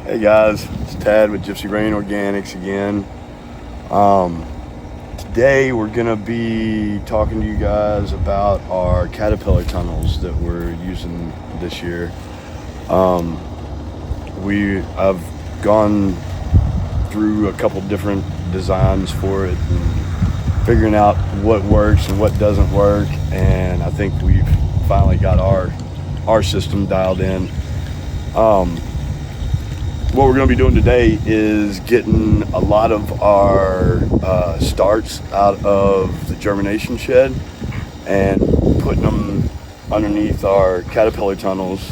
Hey guys, it's Tad with Gypsy Rain Organics again. Today we're gonna be talking to you guys about our caterpillar tunnels that we're using this year. I've gone through a couple different designs for it and figuring out what works and what doesn't work, and I think we've finally got our system dialed in. What we're going to be doing today is getting a lot of our starts out of the germination shed and putting them underneath our caterpillar tunnels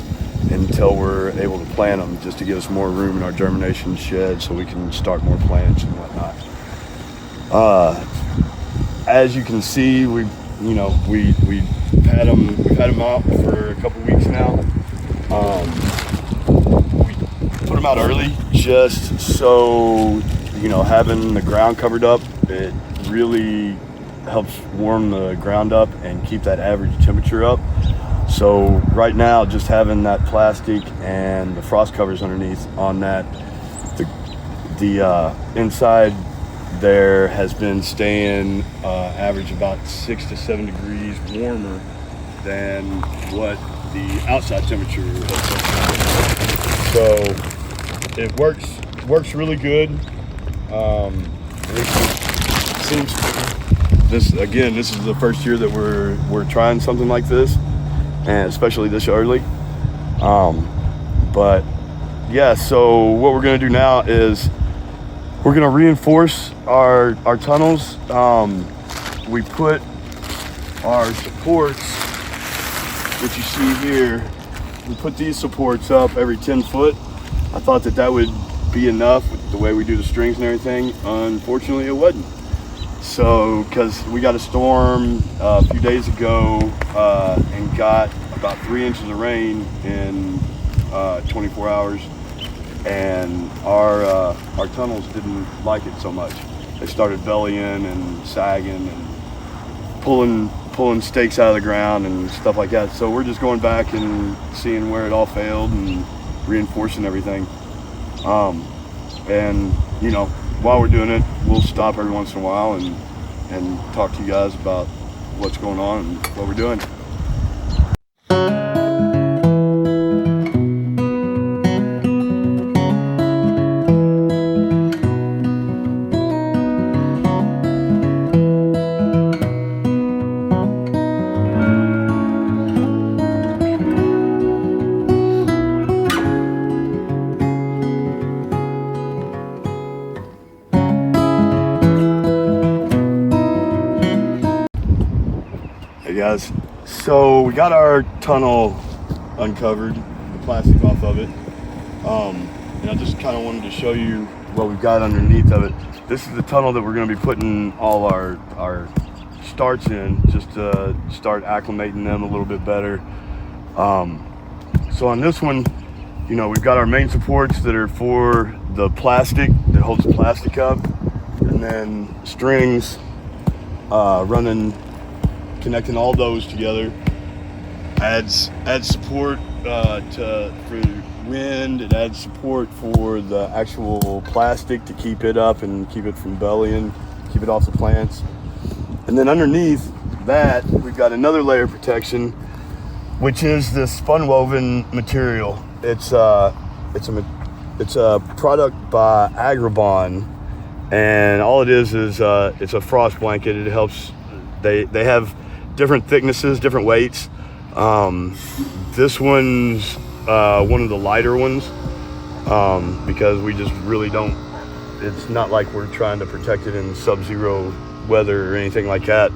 until we're able to plant them, just to give us more room in our germination shed so we can start more plants and whatnot. As you can see, we've had them out for a couple weeks now. Put them out early just so having the ground covered up, it really helps warm the ground up and keep that average temperature up. So right now, just having that plastic and the frost covers underneath on that, the inside there has been staying average about 6 to 7 degrees warmer than what the outside temperature has been. So it works really good. It seems this is the first year that we're trying something like this, and especially this early. But yeah, so what we're gonna do now is we're gonna reinforce our tunnels. We put our supports, which you see here, we put these supports up every 10 foot. I thought that would be enough with the way we do the strings and everything. Unfortunately, it wasn't. So, because we got a storm a few days ago and got about 3 inches of rain in 24 hours, and our tunnels didn't like it so much. They started bellying and sagging and pulling stakes out of the ground and stuff like that. So we're just going back and seeing where it all failed and reinforcing everything. And while we're doing it, we'll stop every once in a while and talk to you guys about what's going on and what we're doing. Hey guys, so we got our tunnel uncovered, the plastic off of it, and I just kind of wanted to show you what we've got underneath of it. This is the tunnel that we're going to be putting all our starts in, just to start acclimating them a little bit better. So on this one, we've got our main supports that are for the plastic, that holds the plastic up, and then strings connecting all those together adds support for wind. It adds support for the actual plastic to keep it up and keep it from bellying, keep it off the plants. And then underneath that, we've got another layer of protection, which is this spun woven material. It's a product by Agribon, and all it is it's a frost blanket. It helps. They have different thicknesses, different weights. This one's one of the lighter ones, because we just really don't, it's not like we're trying to protect it in sub-zero weather or anything like that.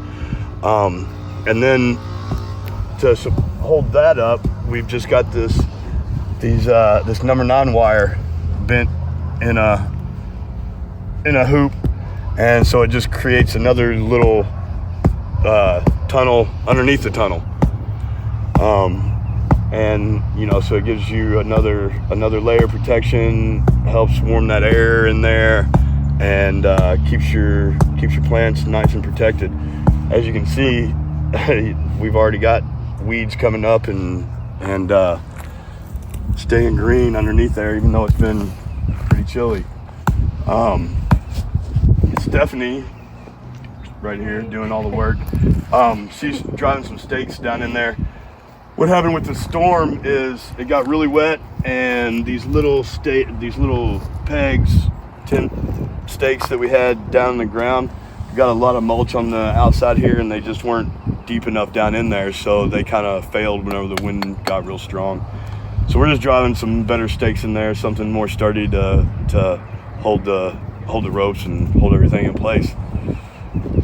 And then to hold that up, we've just got this number 9 wire bent in a hoop, and so it just creates another little tunnel underneath the tunnel, and so it gives you another layer of protection, helps warm that air in there, and keeps your plants nice and protected. As you can see, we've already got weeds coming up and staying green underneath there, even though it's been chilly. Stephanie, right here, doing all the work. She's driving some stakes down in there. What happened with the storm is it got really wet, and these little pegs, 10 stakes that we had down in the ground, got a lot of mulch on the outside here, and they just weren't deep enough down in there, so they kind of failed whenever the wind got real strong. So we're just driving some better stakes in there, something more sturdy to hold the ropes and hold everything in place.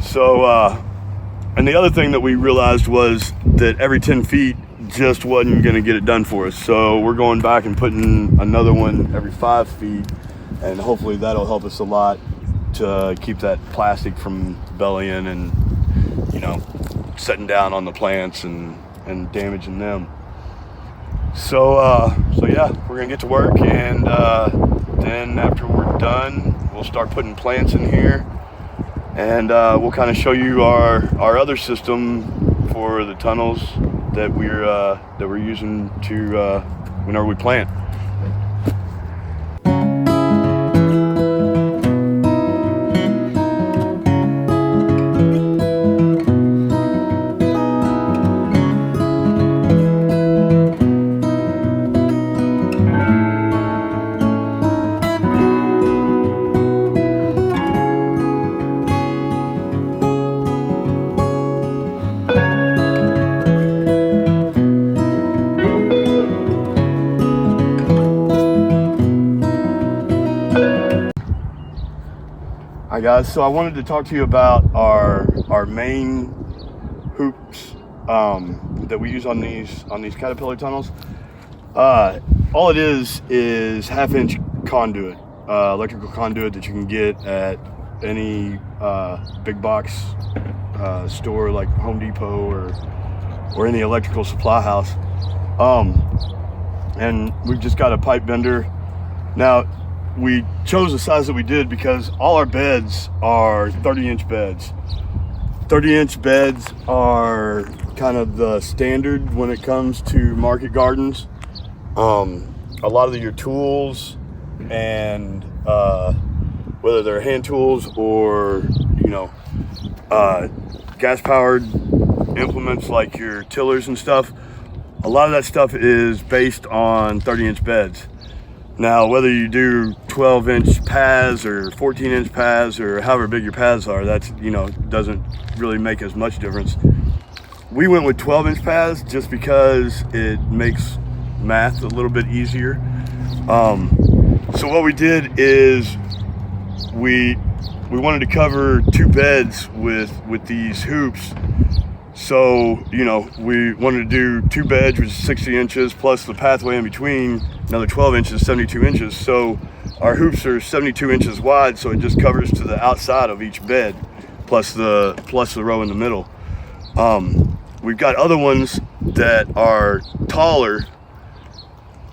So, and the other thing that we realized was that every 10 feet just wasn't going to get it done for us. So we're going back and putting another one every 5 feet, and hopefully that'll help us a lot to keep that plastic from bellying and, setting down on the plants and damaging them. So yeah, we're gonna get to work, and then after we're done, we'll start putting plants in here, and we'll kind of show you our other system for the tunnels that we're using to whenever we plant. Hi guys, so I wanted to talk to you about our main hoops that we use on these Caterpillar tunnels. All it is 1/2-inch conduit, electrical conduit that you can get at any big box store like Home Depot or any electrical supply house. And we've just got a pipe bender. Now, we chose the size that we did because all our beds are 30-inch beds. 30-inch beds are kind of the standard when it comes to market gardens. A lot of your tools, and whether they're hand tools or gas-powered implements like your tillers and stuff, a lot of that stuff is based on 30-inch beds. Now, whether you do 12-inch paths or 14-inch paths or however big your paths are, that's, doesn't really make as much difference. We went with 12-inch paths just because it makes math a little bit easier. So what we did is we wanted to cover 2 beds with these hoops. So, we wanted to do 2 beds, which is 60 inches, plus the pathway in between, another 12 inches, 72 inches. So our hoops are 72 inches wide, so it just covers to the outside of each bed, plus the row in the middle. We've got other ones that are taller.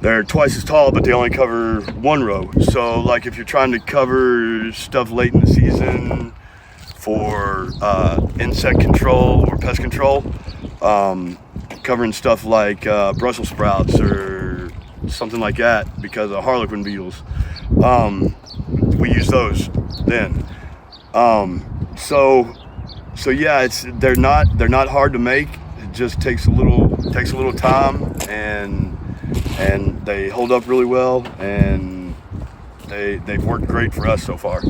They're twice as tall, but they only cover 1 row. So like if you're trying to cover stuff late in the season for insect control or pest control, covering stuff like Brussels sprouts or something like that because of harlequin beetles, we use those then. So yeah, they're not hard to make. It just takes a little time, and they hold up really well, and they've worked great for us so far.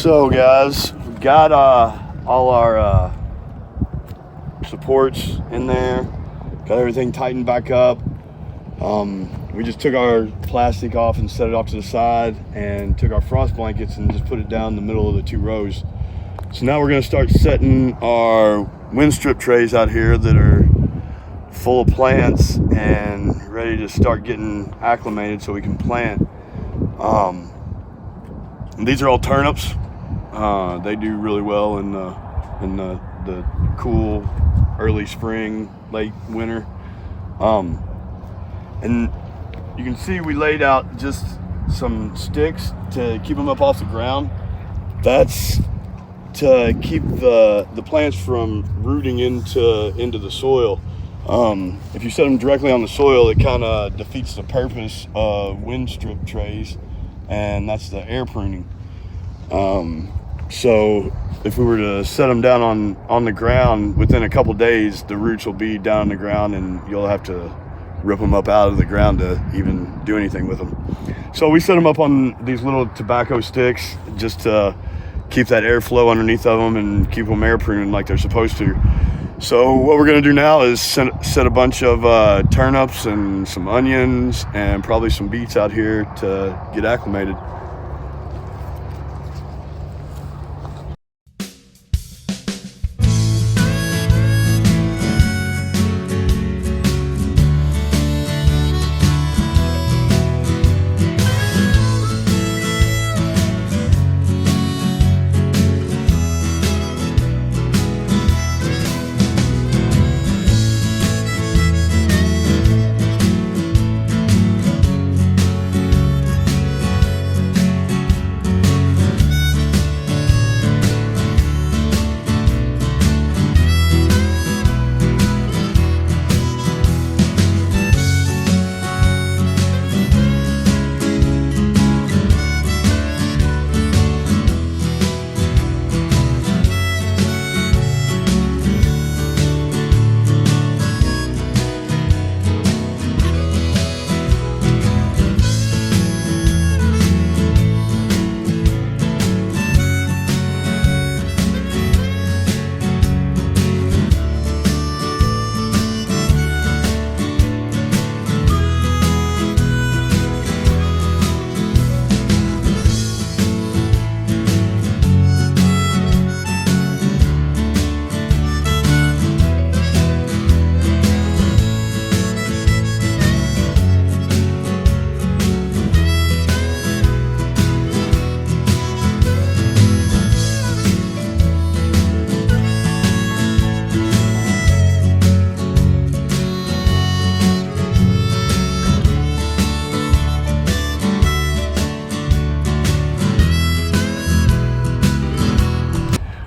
So guys, we got all our supports in there, got everything tightened back up. We just took our plastic off and set it off to the side, and took our frost blankets and just put it down the middle of the 2 rows. So now we're going to start setting our wind strip trays out here that are full of plants and ready to start getting acclimated so we can plant. These are all turnips. They do really well in the cool early spring, late winter. And you can see we laid out just some sticks to keep them up off the ground. That's to keep the plants from rooting into the soil. If you set them directly on the soil, it kind of defeats the purpose of wind strip trays, and that's the air pruning. So if we were to set them down on the ground, within a couple days, the roots will be down on the ground, and you'll have to rip them up out of the ground to even do anything with them. So we set them up on these little tobacco sticks just to keep that airflow underneath of them and keep them air pruning like they're supposed to. So what we're going to do now is set a bunch of turnips and some onions and probably some beets out here to get acclimated.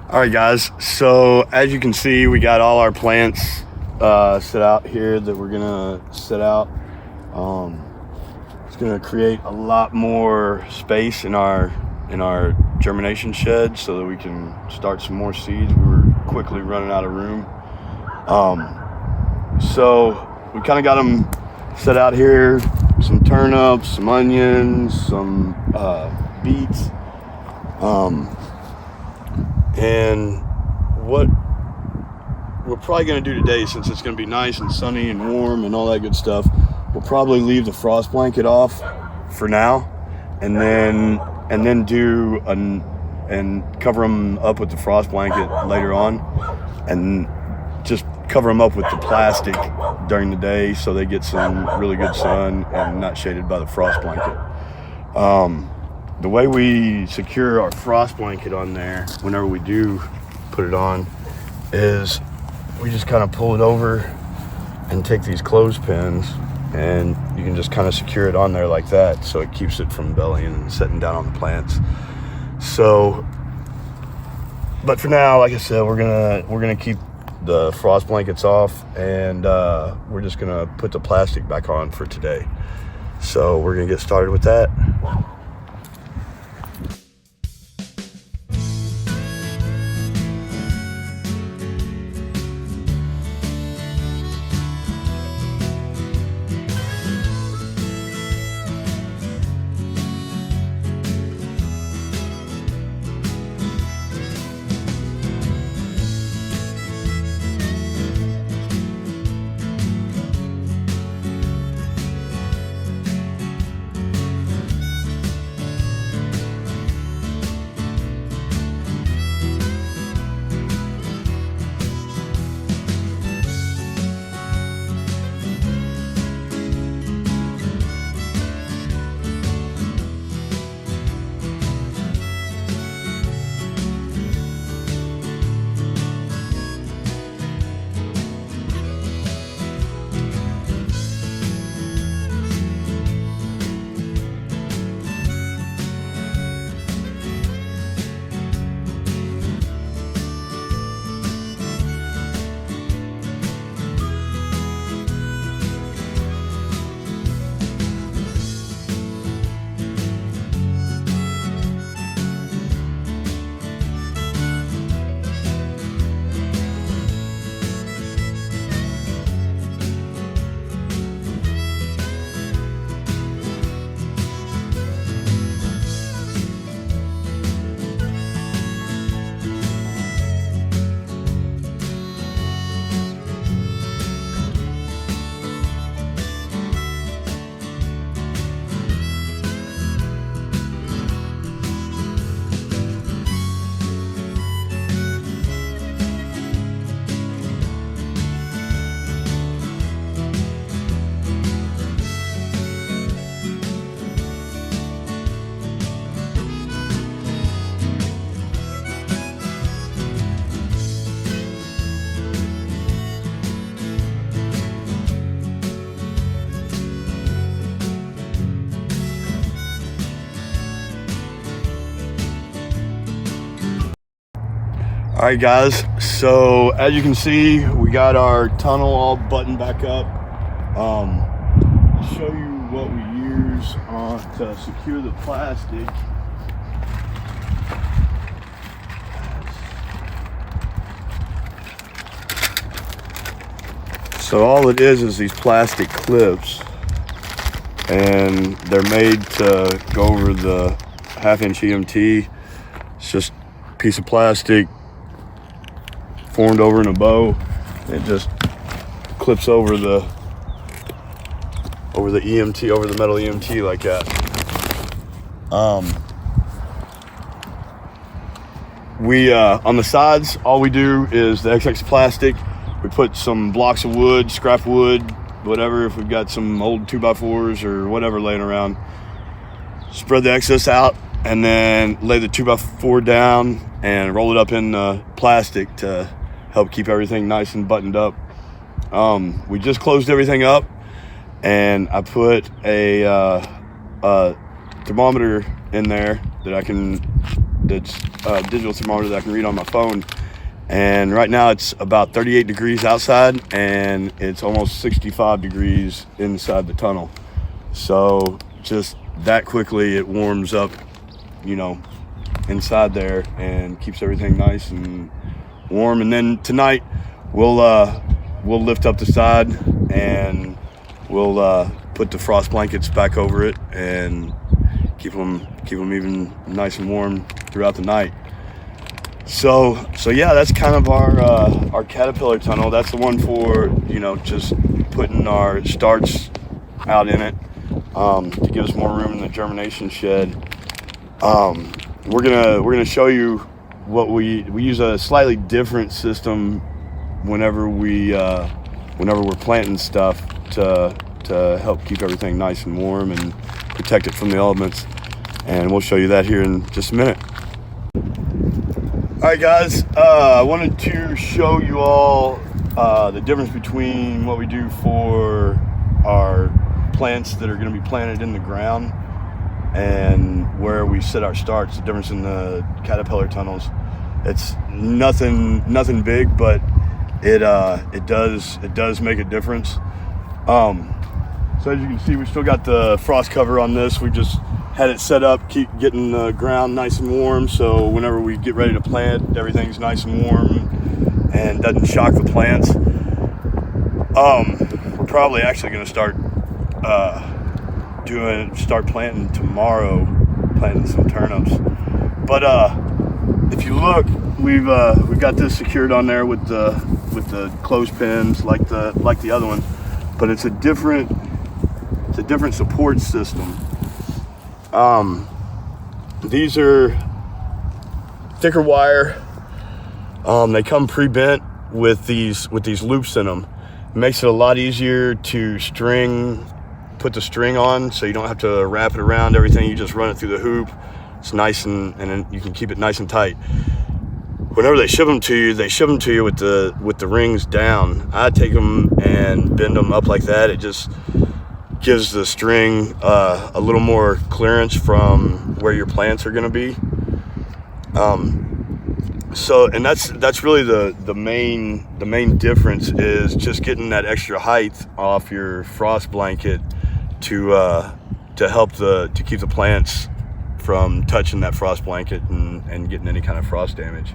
All right guys, so as you can see, we got all our plants set out here that we're gonna set out. It's gonna create a lot more space in our germination shed so that we can start some more seeds. We were quickly running out of room. So we kind of got them set out here, some turnips, some onions, some beets. And what we're probably going to do today, since it's going to be nice and sunny and warm and all that good stuff, we'll probably leave the frost blanket off for now, and then do and cover them up with the frost blanket later on, and just cover them up with the plastic during the day so they get some really good sun and not shaded by the frost blanket. The way we secure our frost blanket on there, whenever we do put it on, is we just kind of pull it over and take these clothespins, and you can just kind of secure it on there like that, so it keeps it from bellying and setting down on the plants. So, but for now, like I said, we're gonna keep the frost blankets off, and we're just gonna put the plastic back on for today. So we're gonna get started with that. All right, guys, so as you can see, we got our tunnel all buttoned back up. I'll show you what we use to secure the plastic. So all it is these plastic clips, and they're made to go over the 1/2-inch EMT. It's just a piece of plastic formed over in a bow. It just clips over the EMT, over the metal EMT like that. We on the sides, all we do is the XX plastic. We put some blocks of wood, scrap wood, whatever, if we've got some old 2x4s or whatever laying around. Spread the excess out and then lay the 2x4 down and roll it up in plastic to help keep everything nice and buttoned up. We just closed everything up, and I put a thermometer in there that's a digital thermometer that I can read on my phone. And right now it's about 38 degrees outside, and it's almost 65 degrees inside the tunnel. So just that quickly it warms up, inside there, and keeps everything nice and warm. And then tonight we'll lift up the side and we'll put the frost blankets back over it and keep them even nice and warm throughout the night. So yeah, that's kind of our Caterpillar tunnel. That's the one for just putting our starts out in it to give us more room in the germination shed. We're gonna show you what we use a slightly different system whenever we're planting stuff to help keep everything nice and warm and protect it from the elements. And we'll show you that here in just a minute. All right, guys, I wanted to show you all the difference between what we do for our plants that are going to be planted in the ground and where we set our starts. The difference in the Caterpillar tunnels. It's nothing big, but it does make a difference. So as you can see, we still got the frost cover on this. We just had it set up, keep getting the ground nice and warm, so whenever we get ready to plant, everything's nice and warm and doesn't shock the plants. We're probably actually going to start planting tomorrow, planting some turnips. But if you look, we've got this secured on there with the clothespins like the other one, but it's a different support system. These are thicker wire. They come pre-bent with these loops in them. It makes it a lot easier to put the string on, so you don't have to wrap it around everything. You just run it through the hoop. It's nice and you can keep it nice and tight. Whenever they ship them to you with the rings down. I take them and bend them up like that. It just gives the string a little more clearance from where your plants are going to be. And that's really the main difference, is just getting that extra height off your frost blanket to help to keep the plants from touching that frost blanket and getting any kind of frost damage.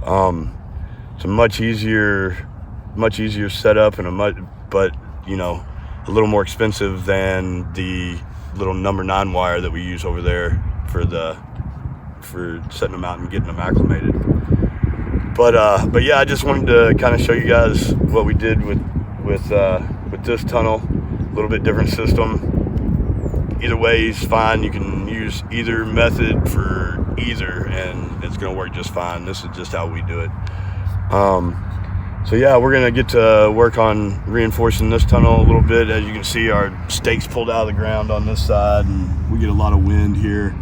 It's a much easier setup but a little more expensive than the little number 9 wire that we use over there for setting them out and getting them acclimated. But yeah, I just wanted to kind of show you guys what we did with this tunnel. A little bit different system. Either way is fine. You can use either method for either, and it's going to work just fine. This is just how we do it. So yeah, we're gonna get to work on reinforcing this tunnel a little bit. As you can see, our stakes pulled out of the ground on this side, and we get a lot of wind here.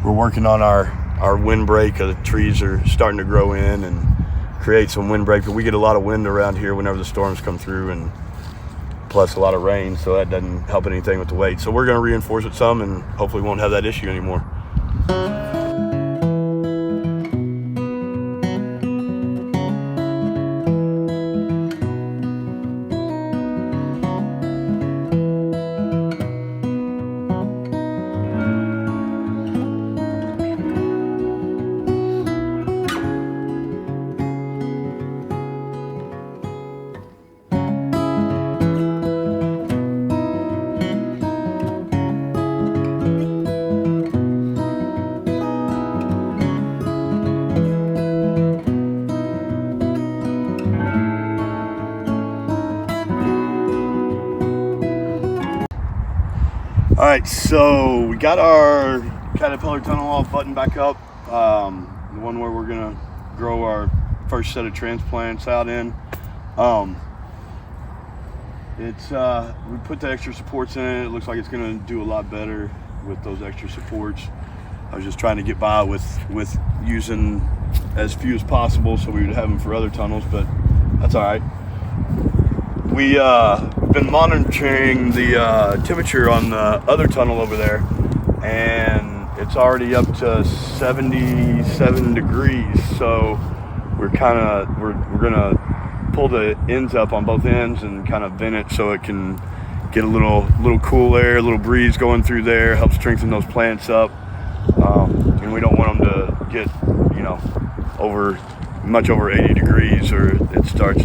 We're working on our windbreak. The trees are starting to grow in and create some windbreak, but we get a lot of wind around here whenever the storms come through, and plus a lot of rain, so that doesn't help anything with the weight. So we're gonna reinforce it some, and hopefully won't have that issue anymore. right, so we got our caterpillar tunnel all buttoned back up. The one where we're gonna grow our first set of transplants out in. We put the extra supports in it. It looks like it's gonna do a lot better with those extra supports. I was just trying to get by with using as few as possible so we would have them for other tunnels, but that's all right. We've been monitoring the temperature on the other tunnel over there, and it's already up to 77 degrees. So we're gonna pull the ends up on both ends and kind of vent it so it can get a little cool air, a little breeze going through there, help strengthen those plants up. And we don't want them to get, much over 80 degrees, or it starts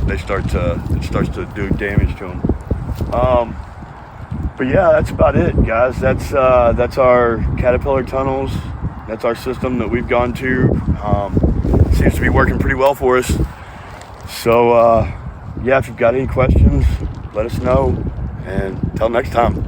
to do damage to them. But yeah, that's about it, guys. That's our caterpillar tunnels. That's our system that we've gone to. Seems to be working pretty well for us. So yeah, if you've got any questions, let us know. And until next time.